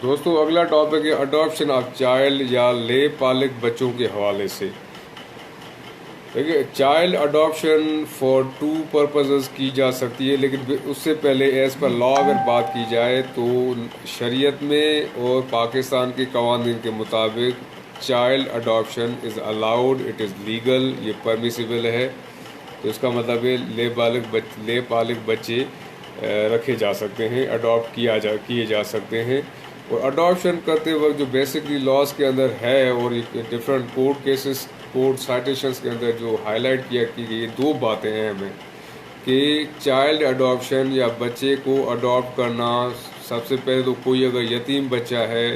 دوستو اگلا ٹاپک ہے اڈاپشن آف چائلڈ یا لے پالک بچوں کے حوالے سے. دیکھیے چائلڈ اڈاپشن فار 2 پرپزز کی جا سکتی ہے، لیکن اس سے پہلے ایز پر لا اگر بات کی جائے تو شریعت میں اور پاکستان کے قوانین کے مطابق child adoption is allowed, it is legal, یہ پرمیسیبل ہے. تو اس کا مطلب ہے لے پالک بچے رکھے جا سکتے ہیں، اڈاپٹ کیے جا سکتے ہیں. اور اڈاپشن کرتے وقت جو بیسکلی لاس کے اندر ہے اور ڈفرینٹ کورٹ سائٹیشنز کے اندر جو ہائی لائٹ کی گئی 2 باتیں ہیں ہمیں کہ چائلڈ اڈاپشن یا بچے کو اڈاپٹ کرنا، سب سے پہلے تو کوئی اگر یتیم بچہ ہے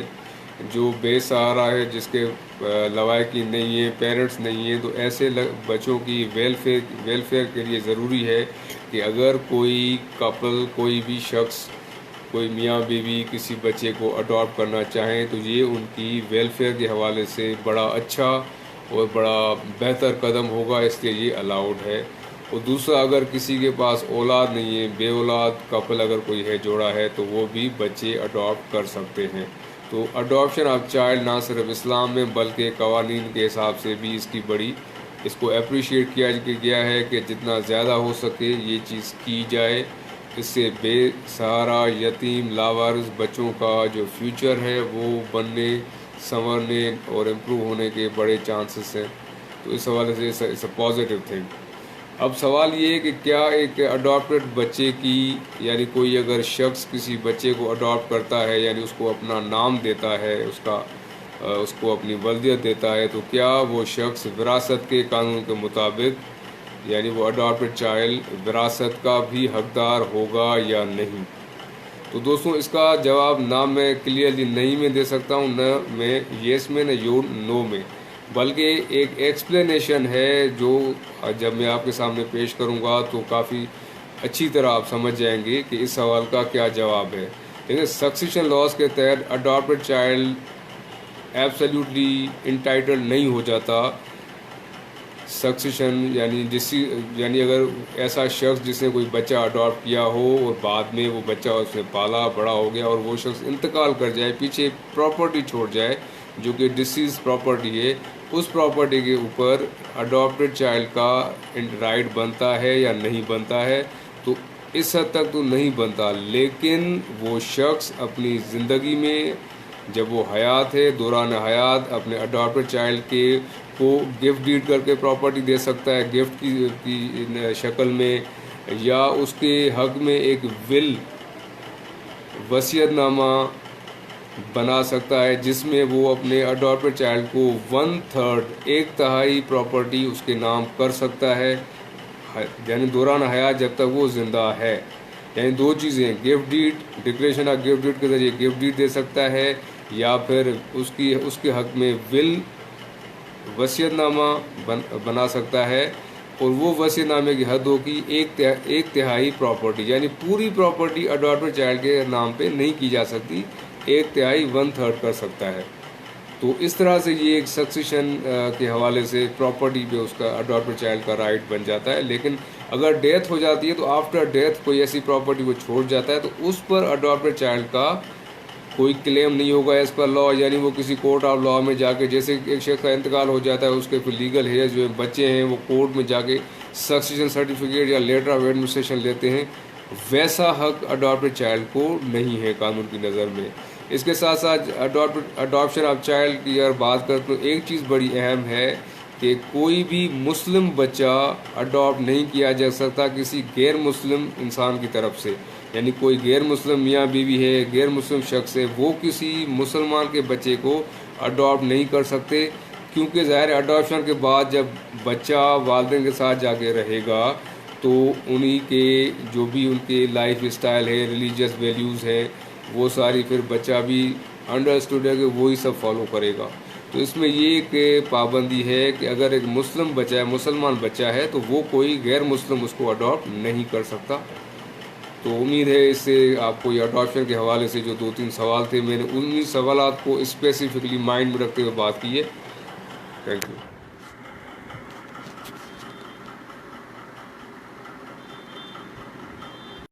جو بے سہارا ہے، جس کے لوائقین نہیں ہیں، پیرنٹس نہیں ہیں، تو ایسے بچوں کی ویلفیئر کے لیے ضروری ہے کہ اگر کوئی کپل، کوئی بھی شخص، کوئی میاں بیوی کسی بچے کو اڈاپٹ کرنا چاہیں تو یہ ان کی ویلفیئر کے حوالے سے بڑا اچھا اور بڑا بہتر قدم ہوگا، اس لیے یہ الاؤڈ ہے. اور دوسرا، اگر کسی کے پاس اولاد نہیں ہے، بے اولاد کپل اگر کوئی ہے، جوڑا ہے، تو وہ بھی بچے اڈاپٹ کر سکتے ہیں. تو اڈاپشن آف چائلڈ نہ صرف اسلام میں بلکہ قوانین کے حساب سے بھی اس کو اپریشیٹ کیا گیا ہے کہ جتنا زیادہ ہو سکے یہ چیز کی جائے. اس سے بے سہارا، یتیم، لاوارث بچوں کا جو فیوچر ہے وہ بننے، سنورنے اور امپروو ہونے کے بڑے چانسز ہیں. تو اس حوالے سے اٹس اے پازیٹیو تھنگ. اب سوال یہ ہے کہ کیا ایک اڈاپٹڈ بچے کی، یعنی کوئی اگر شخص کسی بچے کو اڈاپٹ کرتا ہے، یعنی اس کو اپنا نام دیتا ہے، اس کو اپنی ولدیت دیتا ہے، تو کیا وہ شخص وراثت کے قانون کے مطابق، یعنی وہ اڈاپٹڈ چائلڈ وراثت کا بھی حقدار ہوگا یا نہیں؟ تو دوستوں اس کا جواب نہ میں کلیئرلی نہیں میں دے سکتا ہوں، نہ میں یس میں، نہ نو میں، بلکہ ایک ایکسپلینیشن ہے جو جب میں آپ کے سامنے پیش کروں گا تو کافی اچھی طرح آپ سمجھ جائیں گے کہ اس سوال کا کیا جواب ہے. لیکن سکسیشن لاز کے تحت اڈاپٹڈ چائلڈ ایبسلیوٹلی انٹائٹلڈ نہیں ہو جاتا. سکسیشن یعنی اگر ایسا شخص جس نے کوئی بچہ اڈاپٹ کیا ہو اور بعد میں وہ بچہ اس نے پالا، بڑا ہو گیا اور وہ شخص انتقال کر جائے، پیچھے پراپرٹی چھوڑ جائے جو کہ ڈسیز پراپرٹی ہے، اس پراپرٹی کے اوپر اڈاپٹڈ چائلڈ کا رائٹ بنتا ہے یا نہیں بنتا ہے؟ تو اس حد تک تو نہیں بنتا، لیکن وہ شخص اپنی زندگی میں جب وہ حیات ہے، دوران حیات، اپنے اڈاپٹڈ چائلڈ کو گفٹ ڈیڈ کر کے پراپرٹی دے سکتا ہے گفٹ کی شکل میں، یا اس کے حق میں ایک وصیت نامہ بنا سکتا ہے جس میں وہ اپنے اڈاپٹڈ چائلڈ کو 1/3 1/3 پراپرٹی اس کے نام کر سکتا ہے، یعنی دوران حیات جب تک وہ زندہ ہے. یعنی 2 چیزیں، gift deed, declaration of gift deed کے ذریعے گفٹ ڈیڈ دے سکتا ہے، یا پھر اس کے حق میں وصیت نامہ بنا سکتا ہے. اور وہ وصیت نامے کی حد ہوگی 1/3 پراپرٹی، یعنی پوری پراپرٹی اڈاپٹڈ چائلڈ کے نام پہ نہیں کی جا سکتی، 1/3 1/3 کر سکتا ہے. تو اس طرح سے یہ ایک سکسیشن کے حوالے سے پراپرٹی پہ اس کا اڈاپٹڈ چائلڈ کا رائٹ بن جاتا ہے. لیکن اگر ڈیتھ ہو جاتی ہے تو آفٹر ڈیتھ کوئی ایسی پراپرٹی وہ چھوڑ جاتا ہے تو اس پر اڈاپٹڈ چائلڈ کا کوئی کلیم نہیں ہوگا ایز پر لا. یعنی وہ کسی کورٹ آف لا میں جا کے، جیسے ایک شخص کا انتقال ہو جاتا ہے، اس کے پھر لیگل ہیئر جو بچے ہیں وہ کورٹ میں جا کے سکسیشن سرٹیفکیٹ یا لیٹر آف ایڈمنسٹریشن لیتے ہیں، ویسا حق اڈاپٹڈ چائلڈ کو نہیں ہے قانون کی نظر میں. اس کے ساتھ ساتھ اڈاپشن آف چائلڈ کی اگر بات کرتے تو ایک چیز بڑی اہم ہے کہ کوئی بھی مسلم بچہ اڈاپٹ نہیں کیا جا سکتا کسی غیر مسلم انسان کی طرف سے. یعنی کوئی غیر مسلم میاں بیوی ہے، غیر مسلم شخص ہے، وہ کسی مسلمان کے بچے کو اڈاپٹ نہیں کر سکتے، کیونکہ ظاہر اڈاپشن کے بعد جب بچہ والدین کے ساتھ جا کے رہے گا تو انہی کے جو بھی ان کے لائف اسٹائل ہے، ریلیجیس ویلیوز ہیں، وہ ساری پھر بچہ بھی انڈرسٹوڈ ہے کہ وہی سب فالو کرے گا. تو اس میں یہ ایک پابندی ہے کہ اگر ایک مسلم بچہ ہے، مسلمان بچہ ہے، تو وہ کوئی غیر مسلم اس کو اڈاپٹ نہیں کر سکتا. تو امید ہے اس سے آپ کو یہ اڈاپشن کے حوالے سے جو 2-3 سوال تھے، میں نے 19 سوالات کو اسپیسیفکلی مائنڈ میں رکھتے ہوئے بات کی ہے. Thank you.